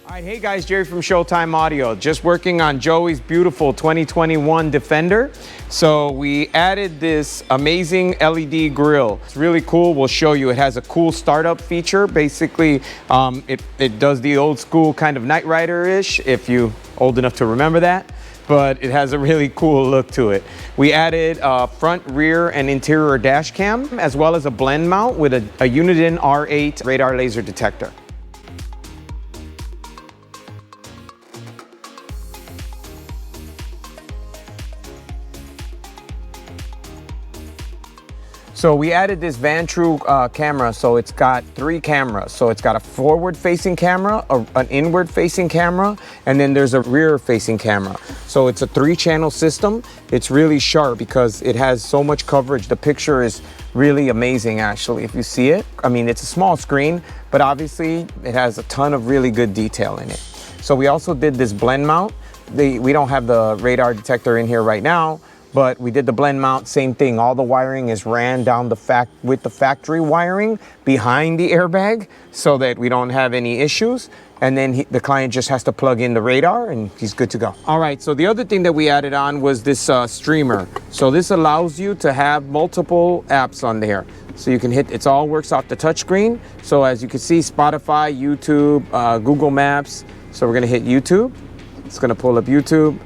All right, hey guys, Jerry from Showtime Audio. Just working on Joey's beautiful 2021 Defender. So we added this amazing LED grill. It's really cool. We'll show you. It has a cool startup feature. Basically, it does the old school kind of Knight Rider-ish, if you're old enough to remember that. But it has a really cool look to it. We added a front, rear, and interior dash cam, as well as a blend mount with a Uniden R8 radar laser detector. So we added this Van-True camera, so it's got 3 cameras. So it's got a forward-facing camera, an inward-facing camera, and then there's a rear-facing camera. So it's a 3-channel system. It's really sharp because it has so much coverage. The picture is really amazing, actually, if you see it. I mean, it's a small screen, but obviously it has a ton of really good detail in it. So we also did this blend mount. We don't have the radar detector in here right now, but we did the blend mount, same thing. All the wiring is ran down with the factory wiring behind the airbag so that we don't have any issues. And then the client just has to plug in the radar and he's good to go. All right, so the other thing that we added on was this streamer. So this allows you to have multiple apps on there. So you can hit, it all works off the touchscreen. So as you can see, Spotify, YouTube, Google Maps. So we're gonna hit YouTube. It's gonna pull up YouTube.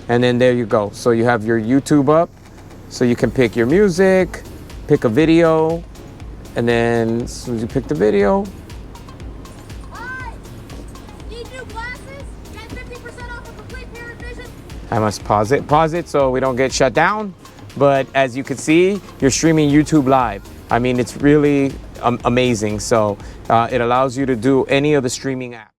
And then there you go. So you have your YouTube up. So you can pick your music, pick a video, and then as soon as you pick the video. Hi! Need new glasses? Get 50% off a complete pair of vision. I must pause it so we don't get shut down. But as you can see, you're streaming YouTube live. I mean, it's really amazing. So it allows you to do any of the streaming apps.